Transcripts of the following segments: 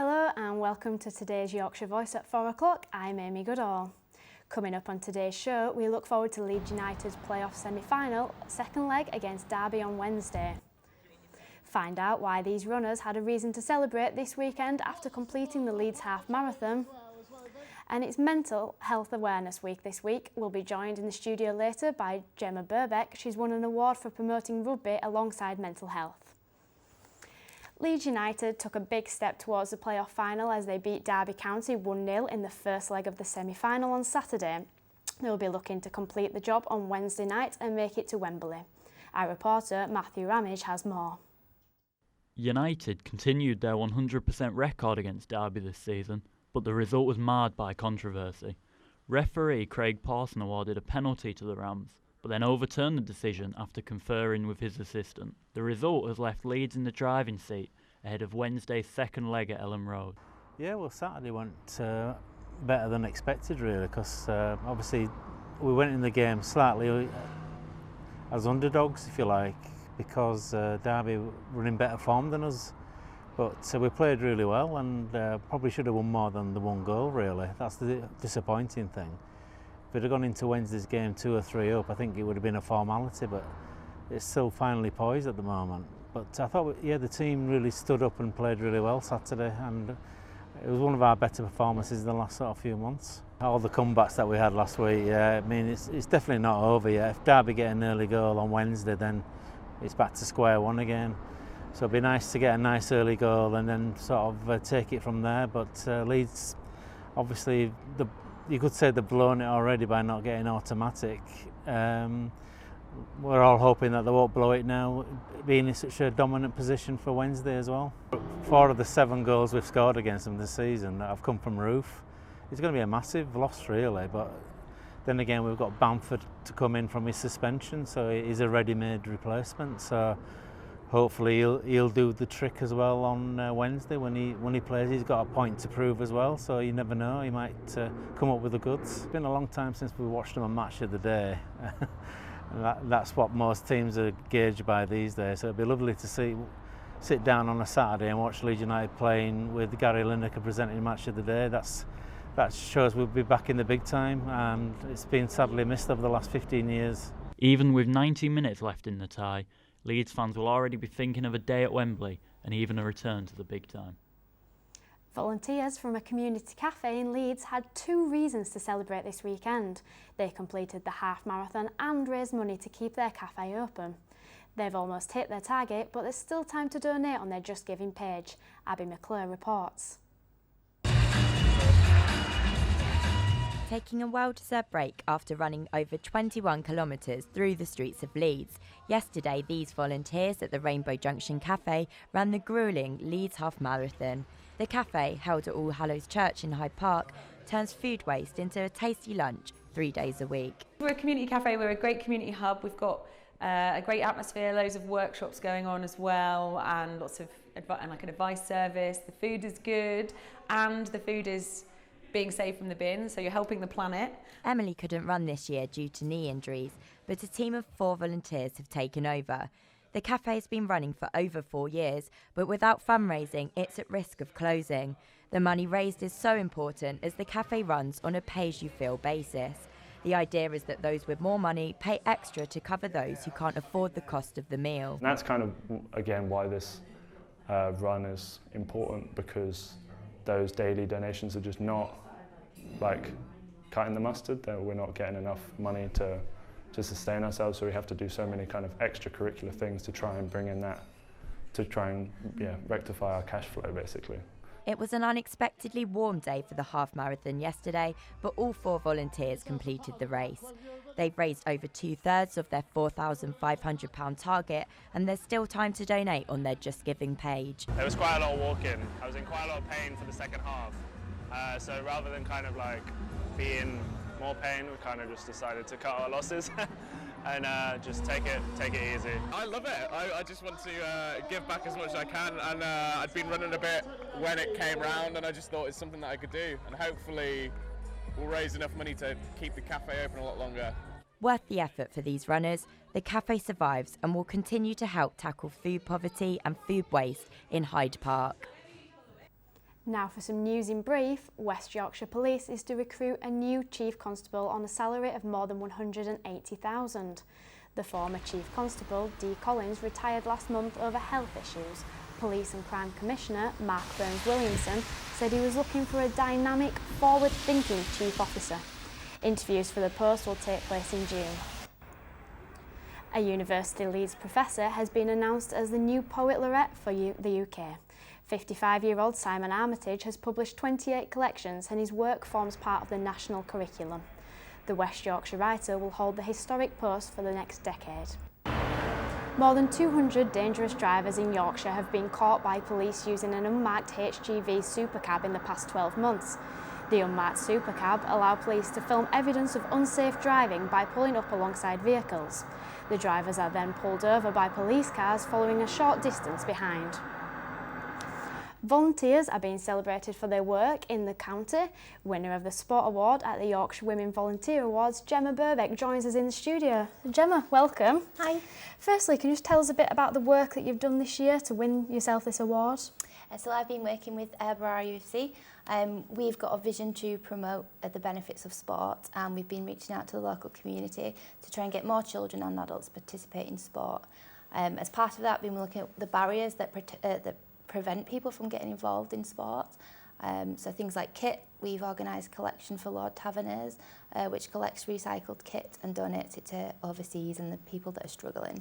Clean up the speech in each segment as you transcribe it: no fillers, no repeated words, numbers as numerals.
Hello and welcome to today's Yorkshire Voice at 4 o'clock. I'm Amy Goodall. Coming up on today's show, we look forward to Leeds United's playoff semi-final, second leg against Derby on Wednesday. Find out why these runners had a reason to celebrate this weekend after completing the Leeds half marathon. And it's Mental Health Awareness Week this week. We'll be joined in the studio later by Gemma Birbeck. She's won an award for promoting rugby alongside mental health. Leeds United took a big step towards the playoff final as they beat Derby County 1-0 in the first leg of the semi-final on Saturday. They'll be looking to complete the job on Wednesday night and make it to Wembley. Our reporter Matthew Ramage has more. United continued their 100% record against Derby this season, but the result was marred by controversy. Referee Craig Pawson awarded a penalty to the Rams, but then overturned the decision after conferring with his assistant. The result has left Leeds in the driving seat ahead of Wednesday's second leg at Ellen Road. Yeah, well, Saturday went better than expected, really, because obviously we went in the game slightly as underdogs, if you like, because Derby were in better form than us. But we played really well and probably should have won more than the one goal, really. That's the disappointing thing. If we'd have gone into Wednesday's game 2 or 3 up, I think it would have been a formality, but it's still finally poised at the moment. But I thought, the team really stood up and played really well Saturday, and it was one of our better performances in the last sort of few months. All the comebacks that we had last week, I mean, it's definitely not over yet. If Derby get an early goal on Wednesday, then it's back to square one again. So it'd be nice to get a nice early goal and then sort of take it from there. But Leeds, obviously, you could say they've blown it already by not getting automatic. We're all hoping that they won't blow it now, being in such a dominant position for Wednesday as well. 4 of the 7 goals we've scored against them this season have come from Roof. It's going to be a massive loss, really, but then again we've got Bamford to come in from his suspension, so he's a ready-made replacement. So hopefully he'll do the trick as well on Wednesday when he plays. He's got a point to prove as well, so you never know, he might come up with the goods. It's been a long time since we watched him a match of the day. That's what most teams are gauged by these days, so it'd be lovely to sit down on a Saturday and watch Leeds United playing with Gary Lineker presenting match of the day. That shows we'll be back in the big time, and it's been sadly missed over the last 15 years. Even with 90 minutes left in the tie, Leeds fans will already be thinking of a day at Wembley and even a return to the big time. Volunteers from a community cafe in Leeds had 2 reasons to celebrate this weekend. They completed the half marathon and raised money to keep their cafe open. They've almost hit their target, but there's still time to donate on their Just Giving page. Abby McClure reports. Taking a well-deserved break after running over 21 kilometres through the streets of Leeds. Yesterday, these volunteers at the Rainbow Junction Cafe ran the gruelling Leeds Half Marathon. The cafe, held at All Hallows Church in Hyde Park, turns food waste into a tasty lunch 3 days a week. We're a community cafe, we're a great community hub. We've got a great atmosphere, loads of workshops going on as well, and lots of an advice service. The food is good, and the food is being saved from the bin, so you're helping the planet. Emily couldn't run this year due to knee injuries, but a team of 4 volunteers have taken over. The cafe has been running for over 4 years, but without fundraising, it's at risk of closing. The money raised is so important as the cafe runs on a pay-as-you-feel basis. The idea is that those with more money pay extra to cover those who can't afford the cost of the meal. And that's kind of, again, why this run is important, because those daily donations are just not like cutting the mustard. That we're not getting enough money to sustain ourselves, so we have to do so many kind of extracurricular things to try and bring in that, to try and rectify our cash flow, basically. It was an unexpectedly warm day for the half marathon yesterday, but all 4 volunteers completed the race. They've raised over 2/3 of their £4,500 target, and there's still time to donate on their Just Giving page. There was quite a lot of walking. I was in quite a lot of pain for the second half. So rather than kind of like be in more pain, we kind of just decided to cut our losses and just take it easy. I love it. I just want to give back as much as I can, and I'd been running a bit when it came round, and I just thought it's something that I could do, and hopefully we'll raise enough money to keep the cafe open a lot longer. Worth the effort for these runners, the cafe survives and will continue to help tackle food poverty and food waste in Hyde Park. Now for some news in brief, West Yorkshire Police is to recruit a new Chief Constable on a salary of more than $180,000. The former Chief Constable, Dee Collins, retired last month over health issues. Police and Crime Commissioner Mark Burns-Williamson said he was looking for a dynamic, forward-thinking Chief Officer. Interviews for the post will take place in June. A University Leeds professor has been announced as the new Poet Laureate for the UK. 55-year-old Simon Armitage has published 28 collections and his work forms part of the national curriculum. The West Yorkshire writer will hold the historic post for the next decade. More than 200 dangerous drivers in Yorkshire have been caught by police using an unmarked HGV supercab in the past 12 months. The unmarked supercab allowed police to film evidence of unsafe driving by pulling up alongside vehicles. The drivers are then pulled over by police cars following a short distance behind. Volunteers are being celebrated for their work in the county. Winner of the Sport Award at the Yorkshire Women Volunteer Awards, Gemma Birbeck, joins us in the studio. Gemma, welcome. Hi. Firstly, can you just tell us a bit about the work that you've done this year to win yourself this award? So I've been working with RUFC. We've got a vision to promote the benefits of sport, and we've been reaching out to the local community to try and get more children and adults to participate in sport. As part of that, we've been looking at the barriers that prevent people from getting involved in sport. So things like kit, we've organised a collection for Lord Taverners, which collects recycled kit and donates it to overseas and the people that are struggling.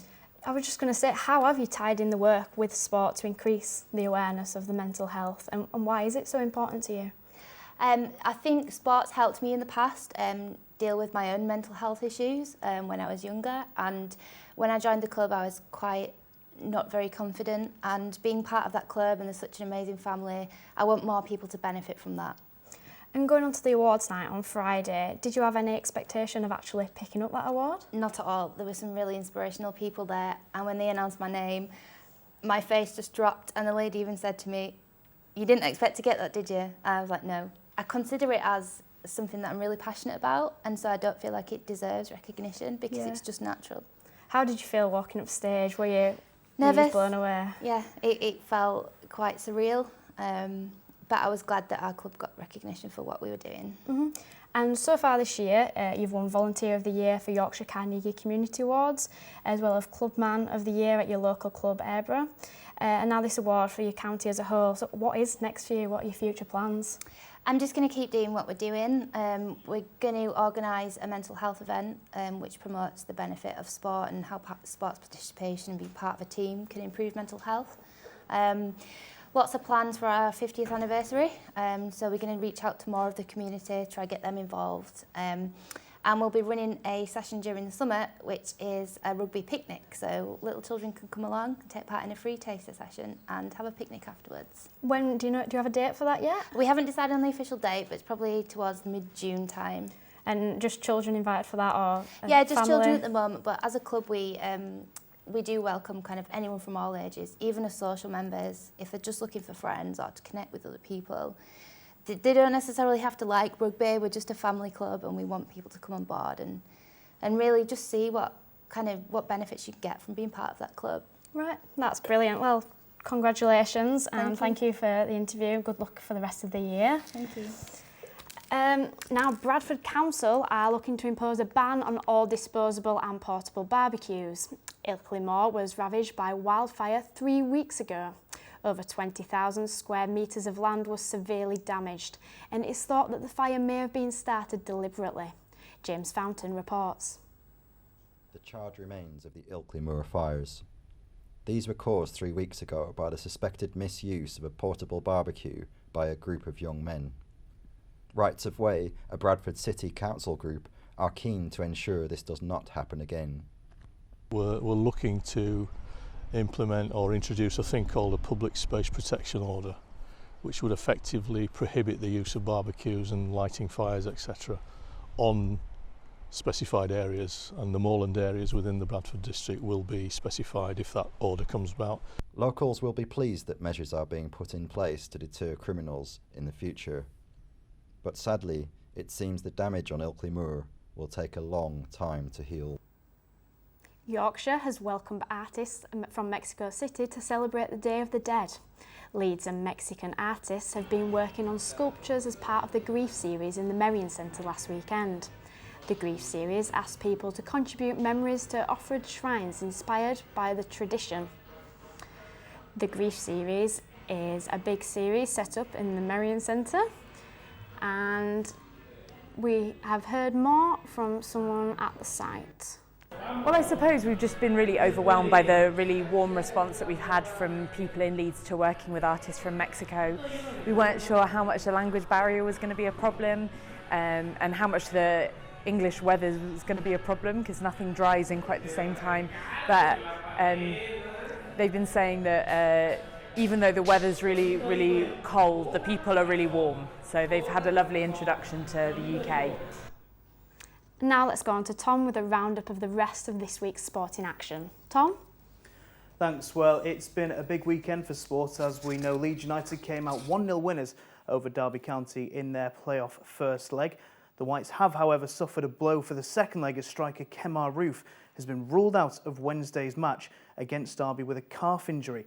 I was just going to say, how have you tied in the work with sport to increase the awareness of the mental health, and why is it so important to you? I think sports helped me in the past deal with my own mental health issues when I was younger, and when I joined the club I was quite not very confident, and being part of that club and there's such an amazing family, I want more people to benefit from that. And going on to the awards night on Friday, did you have any expectation of actually picking up that award? Not at all. There were some really inspirational people there, and when they announced my name, my face just dropped, and the lady even said to me, "You didn't expect to get that, did you?" And I was like, no. I consider it as something that I'm really passionate about, and so I don't feel like it deserves recognition because it's just natural. How did you feel walking up stage? Were you nervous? Blown away? Yeah, it felt quite surreal, but I was glad that our club got recognition for what we were doing. Mm-hmm. And so far this year, you've won Volunteer of the Year for Yorkshire Carnegie Community Awards, as well as Clubman of the Year at your local club, Airborough, and now this award for your county as a whole. So what is next for you? What are your future plans? I'm just going to keep doing what we're doing. We're going to organise a mental health event which promotes the benefit of sport and how sports participation and being part of a team can improve mental health. Lots of plans for our 50th anniversary, so we're going to reach out to more of the community, try get them involved. And we'll be running a session during the summer, which is a rugby picnic. So little children can come along, take part in a free taster session and have a picnic afterwards. When do you have a date for that yet? We haven't decided on the official date, but it's probably towards mid-June time. And just children invited for that, or yeah, just family? Children at the moment. But as a club, we do welcome kind of anyone from all ages, even as social members, if they're just looking for friends or to connect with other people. They don't necessarily have to like rugby. We're just a family club, and we want people to come on board and really just see what benefits you can get from being part of that club. Right, that's brilliant. Well, congratulations, and thank you for the interview. Good luck for the rest of the year. Thank you. Now, Bradford Council are looking to impose a ban on all disposable and portable barbecues. Ilkley Moor was ravaged by wildfire 3 weeks ago. Over 20,000 square metres of land was severely damaged, and it's thought that the fire may have been started deliberately. James Fountain reports. The charred remains of the Ilkley Moor fires. These were caused 3 weeks ago by the suspected misuse of a portable barbecue by a group of young men. Rights of Way, a Bradford City Council group, are keen to ensure this does not happen again. We're looking to implement or introduce a thing called a public space protection order, which would effectively prohibit the use of barbecues and lighting fires, etc., on specified areas, and the moorland areas within the Bradford district will be specified if that order comes about. Locals will be pleased that measures are being put in place to deter criminals in the future. But sadly, it seems the damage on Ilkley Moor will take a long time to heal. Yorkshire has welcomed artists from Mexico City to celebrate the Day of the Dead. Leeds and Mexican artists have been working on sculptures as part of the Grief series in the Merrion Centre last weekend. The Grief series asked people to contribute memories to offered shrines inspired by the tradition. The Grief series is a big series set up in the Merrion Centre, and we have heard more from someone at the site. Well, I suppose we've just been really overwhelmed by the really warm response that we've had from people in Leeds to working with artists from Mexico. We weren't sure how much the language barrier was going to be a problem, and how much the English weather was going to be a problem, because nothing dries in quite the same time. But they've been saying that even though the weather's really, really cold, the people are really warm. So they've had a lovely introduction to the UK. Now let's go on to Tom with a roundup of the rest of this week's sporting action. Tom? Thanks. Well, it's been a big weekend for sport. As we know, Leeds United came out 1-0 winners over Derby County in their playoff first leg. The Whites have, however, suffered a blow for the second leg as striker Kemar Roof has been ruled out of Wednesday's match against Derby with a calf injury.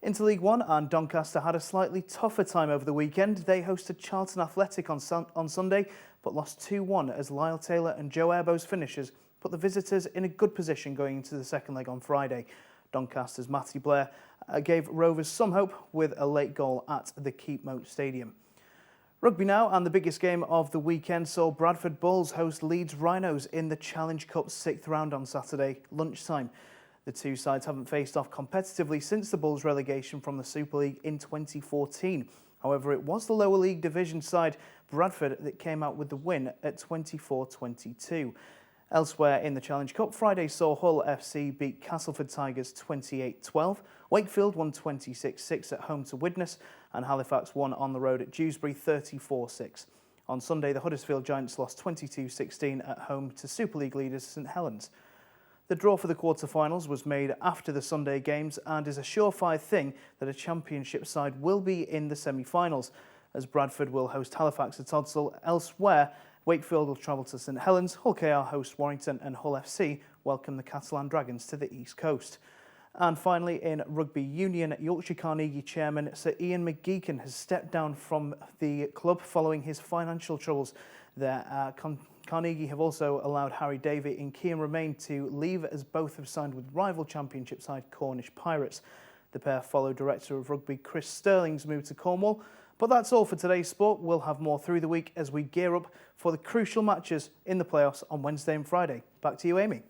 Into League One, and Doncaster had a slightly tougher time over the weekend. They hosted Charlton Athletic on Sunday, but lost 2-1 as Lyle Taylor and Joe Airbo's finishers put the visitors in a good position going into the second leg on Friday. Doncaster's Matty Blair gave Rovers some hope with a late goal at the Keepmoat Stadium. Rugby now, and the biggest game of the weekend saw Bradford Bulls host Leeds Rhinos in the Challenge Cup 6th round on Saturday lunchtime. The two sides haven't faced off competitively since the Bulls' relegation from the Super League in 2014. However, it was the lower league division side, Bradford, that came out with the win at 24-22. Elsewhere in the Challenge Cup, Friday saw Hull FC beat Castleford Tigers 28-12. Wakefield won 26-6 at home to Widnes, and Halifax won on the road at Dewsbury 34-6. On Sunday, the Huddersfield Giants lost 22-16 at home to Super League leaders St Helens. The draw for the quarter-finals was made after the Sunday games and is a surefire thing that a championship side will be in the semi-finals, as Bradford will host Halifax at Todsall. Elsewhere, Wakefield will travel to St Helens, Hull KR host Warrington, and Hull FC welcome the Catalan Dragons to the East Coast. And finally, in Rugby Union, Yorkshire Carnegie chairman Sir Ian McGeechan has stepped down from the club following his financial troubles there. Carnegie have also allowed Harry Davey and Cian Romain to leave, as both have signed with rival championship side Cornish Pirates. The pair follow Director of Rugby Chris Sterling's move to Cornwall. But that's all for today's sport. We'll have more through the week as we gear up for the crucial matches in the playoffs on Wednesday and Friday. Back to you, Amy.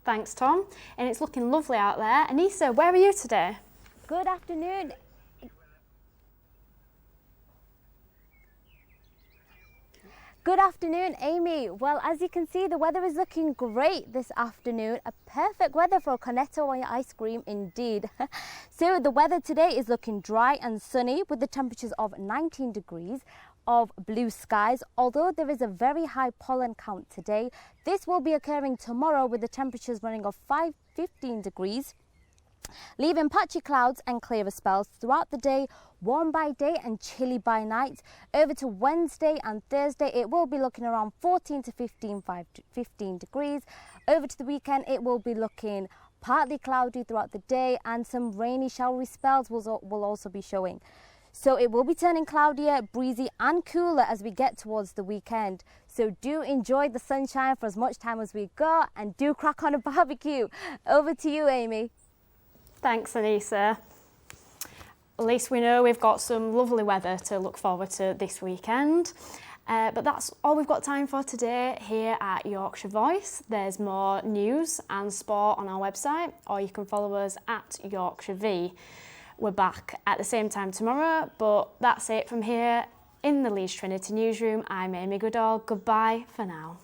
Thanks, Tom. And it's looking lovely out there. Anissa, where are you today? Good afternoon. Good afternoon, Amy. Well, as you can see, the weather is looking great this afternoon. A perfect weather for a cornetto ice cream indeed. So the weather today is looking dry and sunny with the temperatures of 19 degrees of blue skies. Although there is a very high pollen count today, this will be occurring tomorrow with the temperatures running of 15 degrees. Leaving patchy clouds and clearer spells throughout the day, warm by day and chilly by night. Over to Wednesday and Thursday, it will be looking around 14 to 15 degrees. Over to the weekend, it will be looking partly cloudy throughout the day, and some rainy showery spells will also be showing. So it will be turning cloudier, breezy and cooler as we get towards the weekend. So do enjoy the sunshine for as much time as we got, and do crack on a barbecue. Over to you, Amy. Thanks, Anissa. At least we know we've got some lovely weather to look forward to this weekend. But that's all we've got time for today here at Yorkshire Voice. There's more news and sport on our website, or you can follow us at Yorkshire V. We're back at the same time tomorrow, but that's it from here in the Leeds Trinity newsroom. I'm Amy Goodall. Goodbye for now.